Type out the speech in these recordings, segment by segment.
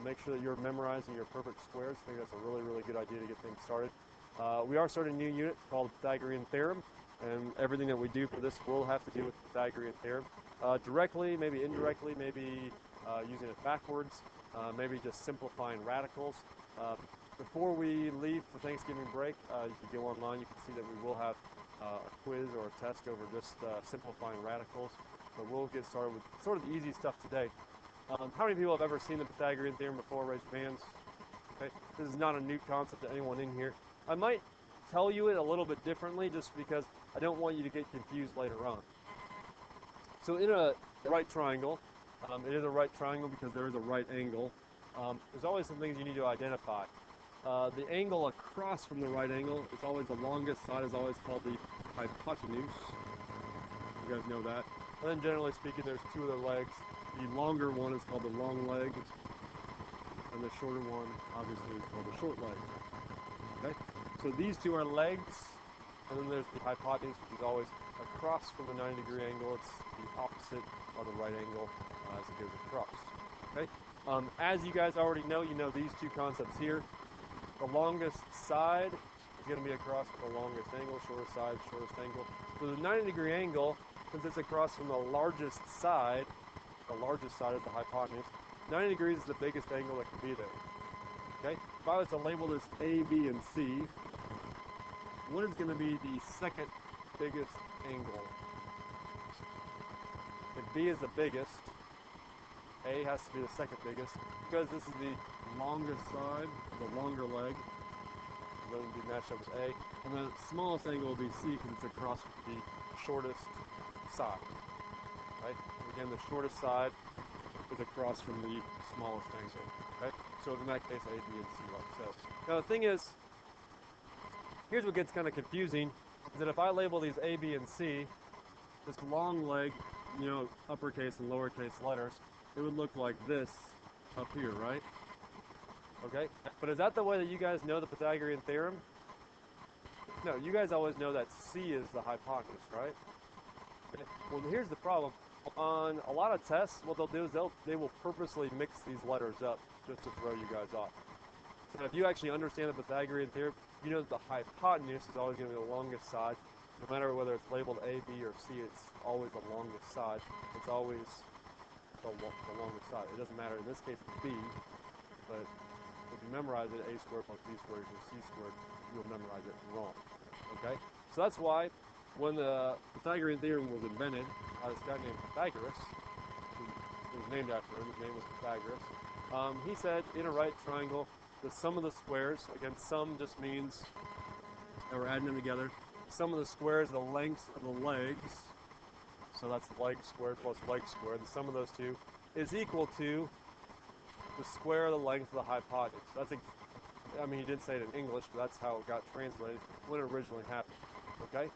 Make sure that you're memorizing your perfect squares. I think that's a really, really good idea to get things started. We are starting a new unit called the Pythagorean Theorem, and everything that we do for this will have to do with the Pythagorean Theorem. Directly, maybe indirectly, maybe using it backwards, maybe just simplifying radicals. Before we leave for Thanksgiving break, you can go online, you can see that we will have a quiz or a test over just simplifying radicals. But we'll get started with sort of the easy stuff today. How many people have ever seen the Pythagorean Theorem before? Raise your hands. Okay. This is not a new concept to anyone in here. I might tell you it a little bit differently just because I don't want you to get confused later on. So in a right triangle, it is a right triangle because there is a right angle. There's always some things you need to identify. The angle across from the right angle is always the longest side, is always called the hypotenuse. You guys know that. And then generally speaking, there's two other legs. The longer one is called the long leg, and the shorter one, obviously, is called the short leg. Okay? So these two are legs, and then there's the hypotenuse, which is always across from the 90-degree angle. It's the opposite of the right angle as it goes across. Okay? As you guys already know, you know these two concepts here. The longest side is going to be across from the longest angle, shortest side, shortest angle. So the 90-degree angle, since it's across from the largest side is the hypotenuse. 90 degrees is the biggest angle that can be there. Okay? If I was to label this A, B, and C, what is going to be the second biggest angle? If B is the biggest, A has to be the second biggest, because this is the longest side, the longer leg. It doesn't be matched up with A. And the smallest angle will be C because it's across the shortest side. Right? Again, the shortest side is across from the smallest angle. Okay? So in that case, A, B, and C like so. Now the thing is, here's what gets kind of confusing, is that if I label these A, B, and C, this long leg, you know, uppercase and lowercase letters, it would look like this up here, right? Okay? But is that the way that you guys know the Pythagorean Theorem? No, you guys always know that C is the hypotenuse, right? Okay. Well, here's the problem. On a lot of tests, what they'll do is they will purposely mix these letters up just to throw you guys off. So if you actually understand the Pythagorean Theorem, you know that the hypotenuse is always going to be the longest side. No matter whether it's labeled A, B, or C, it's always the longest side. It's always the longest side. It doesn't matter. In this case, it's B, but if you memorize it, A squared plus B squared equals C squared, you'll memorize it wrong. Okay? So that's why when the Pythagorean Theorem was invented, this guy named Pythagoras, who was named after him, his name was Pythagoras, he said in a right triangle, the sum of the squares, again, sum just means that we're adding them together, sum of the squares, the lengths of the legs, so that's leg squared plus leg squared, the sum of those two, is equal to the square of the length of the hypotenuse. That's I mean, he didn't say it in English, but that's how it got translated when it originally happened. Okay?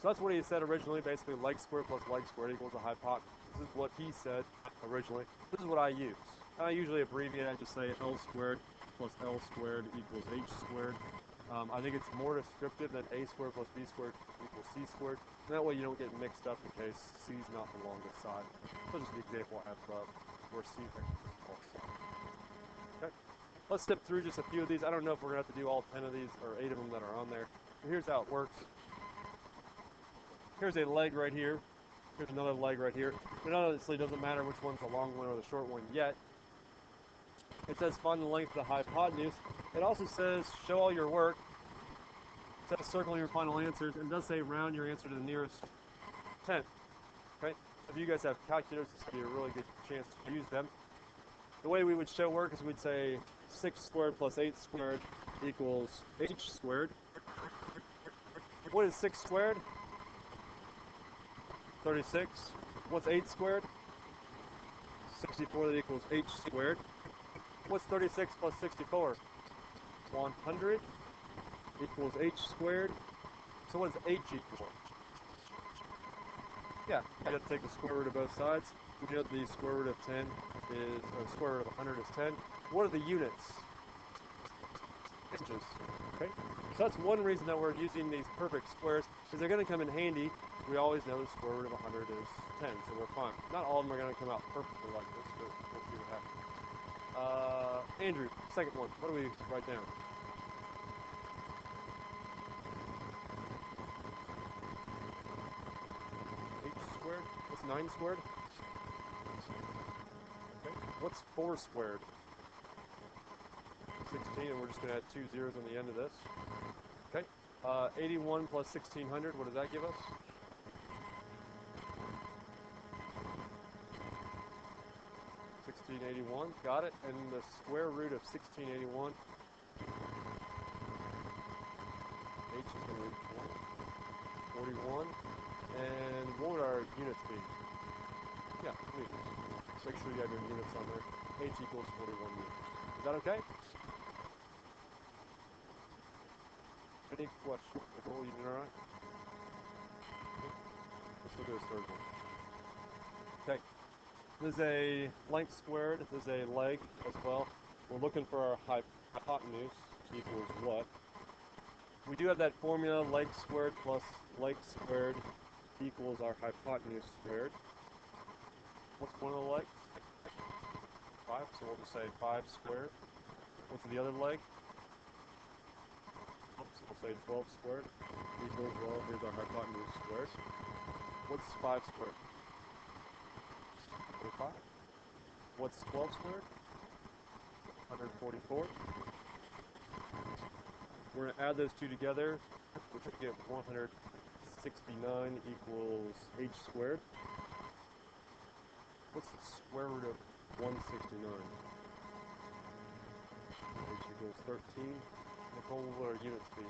So that's what he said originally, basically leg squared plus leg squared equals a hypotenuse. This is what he said originally. This is what I use. I usually abbreviate, I just say L squared plus L squared equals H squared. I think it's more descriptive than A squared plus B squared equals C squared. And that way you don't get mixed up in case C is not the longest side. So just the example I have where C is the longest side. Okay. Let's step through just a few of these. I don't know if we're going to have to do all 10 of these or 8 of them that are on there. But here's how it works. Here's a leg right here. Here's another leg right here. It honestly doesn't matter which one's the long one or the short one yet. It says find the length of the hypotenuse. It also says show all your work. It says circle your final answers. And it does say round your answer to the nearest 10. Okay? If you guys have calculators, this would be a really good chance to use them. The way we would show work is we'd say 6 squared plus 8 squared equals H squared. What is 6 squared? 36. What's 8 squared? 64. That equals H squared. What's 36 plus 64? 100 equals H squared. So what does H equal? Yeah, you have to take the square root of both sides. We know the square root of 10 is, or square root of 100 is 10. What are the units? Inches. Okay? So that's one reason that we're using these perfect squares, because they're going to come in handy. We always know the square root of 100 is 10, so we're fine. Not all of them are going to come out perfectly like this, but we'll see what happens. Andrew, second one. What do we write down? H squared? What's 9 squared? Okay. What's 4 squared? 16, and we're just going to add 2 zeros on the end of this. Okay. 81 plus 1600, what does that give us? 1681, got it. And the square root of 1681, h is going to be 41. And what would our units be? Yeah, please. Make sure you have your units on there. H equals 41 units. Is that okay? Any questions? Nicole, you doing all right? Let's look at this third one. Okay. There's a length squared. There's a leg as well. We're looking for our hypotenuse equals what? We do have that formula, leg squared plus leg squared equals our hypotenuse squared. What's one of the legs? 5, so we'll just say 5 squared. What's the other leg? So we'll say 12 squared equals, well, here's our hypotenuse squared. What's 5 squared? 25. What's 12 squared? 144. We're going to add those two together, which will get 169 equals h squared. What's the square root of 169? H equals 13. Nicole, what will our units be?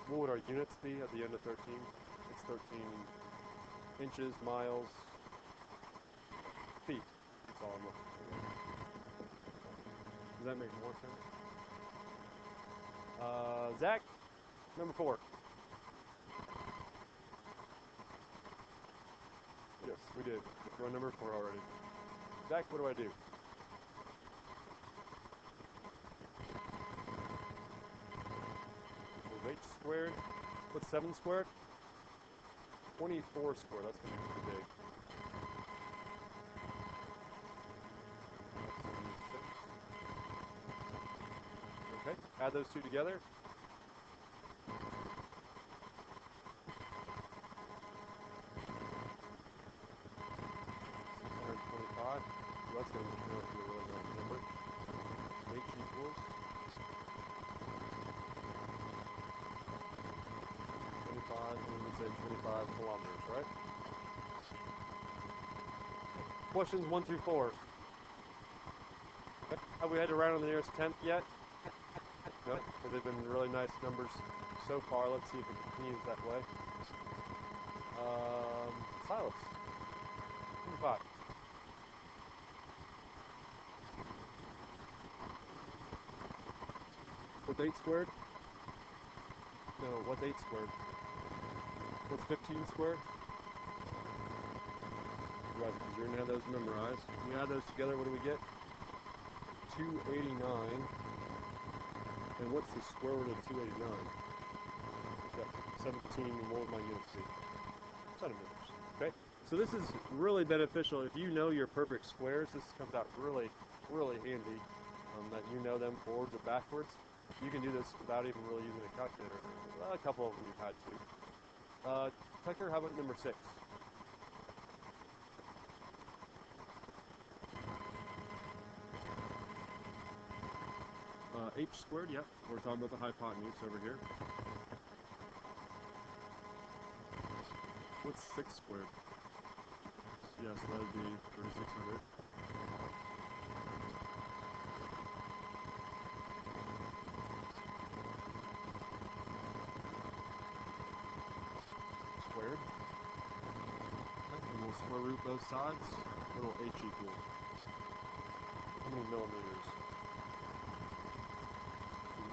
What would our units be at the end of 13? It's 13 inches, miles, feet. That's all I'm looking for. Does that make more sense? Zach, number 4. Yes, we did. We're on number 4 already. Zach, what do I do? H squared. What's 7 squared? 24 squared. That's going to be too big. Okay, add those two together. $625. So that's going to be a really nice number. H equals 25, and we said 25 kilometers, right? Questions 1 through 4. Have we had to round on the nearest tenth yet? No, because they've been really nice numbers so far. Let's see if it continues that way. Silas, number 5. What's 8 squared? No, what's 8 squared? What's 15 squared? Right, because you're going to have those memorized. When we add those together, what do we get? 289. And what's the square root of 289? Yeah, 17, and what would my units be? Centimeters. Okay? So this is really beneficial. If you know your perfect squares, this comes out really, really handy, that you know them forwards or backwards. You can do this without even really using a calculator. A couple of them you've had to. Tucker, how about number 6? H squared, yep. We're talking about the hypotenuse over here. What's 6 squared? Yes, that would be 3,600. Squared. And we'll square root both sides. What will h equal? How many millimeters?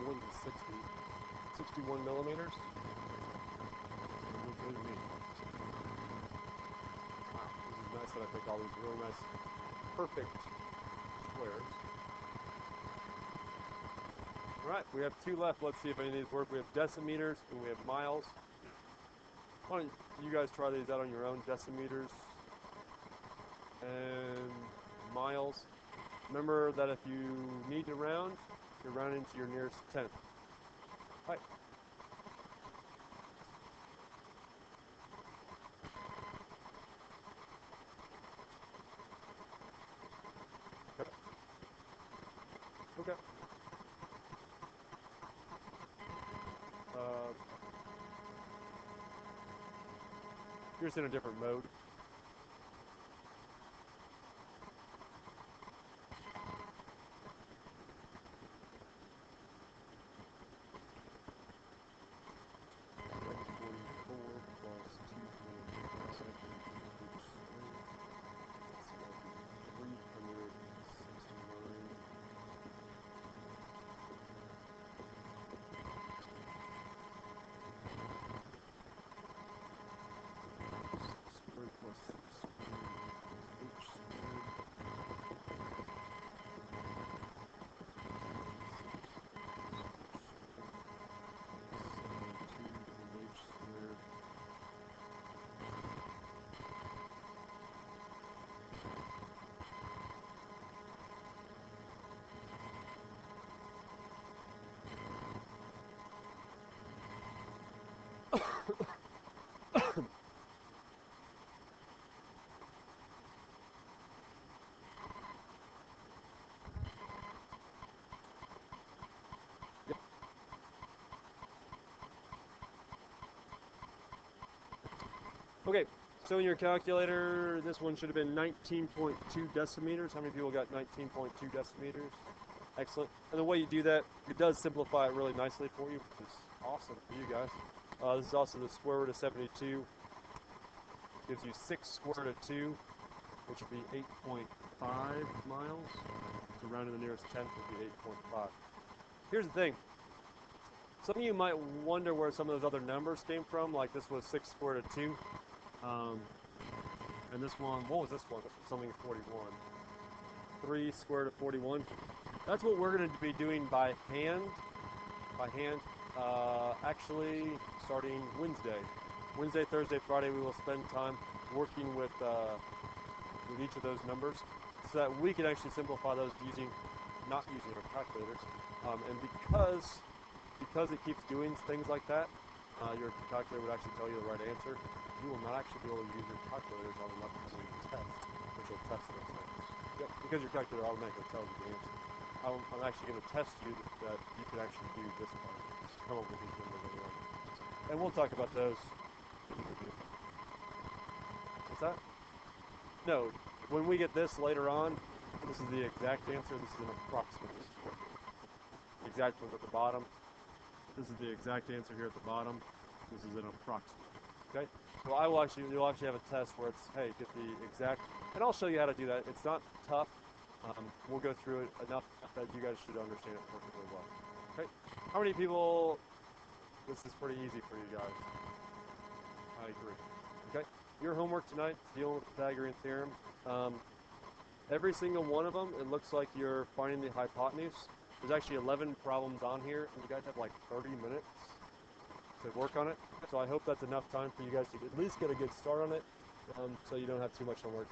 More than 60. 61 millimeters? Good to me. Wow, this is nice that I pick all these really nice, perfect squares. All right, we have 2 left. Let's see if any of these work. We have decimeters and we have miles. Why don't you guys try these out on your own? Decimeters and miles. Remember that if you need to round, you're rounding to your nearest tenth. Right. Okay. Okay. Uh, you're just in a different mode. X44 plus 245 equals 369. Squared plus 6 squared equals h squared. Okay, so in your calculator, this one should have been 19.2 decimeters. How many people got 19.2 decimeters? Excellent. And the way you do that, it does simplify it really nicely for you, which is awesome for you guys. This is also the square root of 72. Gives you 6 square root of 2, which would be 8.5 miles. So rounding the nearest tenth would be 8.5. Here's the thing. Some of you might wonder where some of those other numbers came from, like this was 6 square root of 2. And this one, what was this one? This was something 41. 3 square root of 41. That's what we're going to be doing by hand. Actually, starting Wednesday. Wednesday, Thursday, Friday, we will spend time working with each of those numbers so that we can actually simplify those not using our calculators. And because it keeps doing things like that, your calculator would actually tell you the right answer. You will not actually be able to use your calculators on an upcoming test, which will test those things. Yep, because your calculator automatically tells you the answer. I'm actually going to test you that you can actually do this part, come up with these numbers anyway. And we'll talk about those. What's that? No, when we get this later on, this is the exact answer. This is an approximate. The exact one's at the bottom. This is the exact answer here at the bottom. This is an approximate. Okay? So you'll actually have a test where it's, hey, get the exact, and I'll show you how to do that. It's not tough. We'll go through it enough that you guys should understand it perfectly well. Okay? How many people, this is pretty easy for you guys. I agree. Okay? Your homework tonight is dealing with the Pythagorean theorem. Every single one of them, it looks like you're finding the hypotenuse. There's actually 11 problems on here, and you guys have like 30 minutes to work on it. So I hope that's enough time for you guys to at least get a good start on it, so you don't have too much homework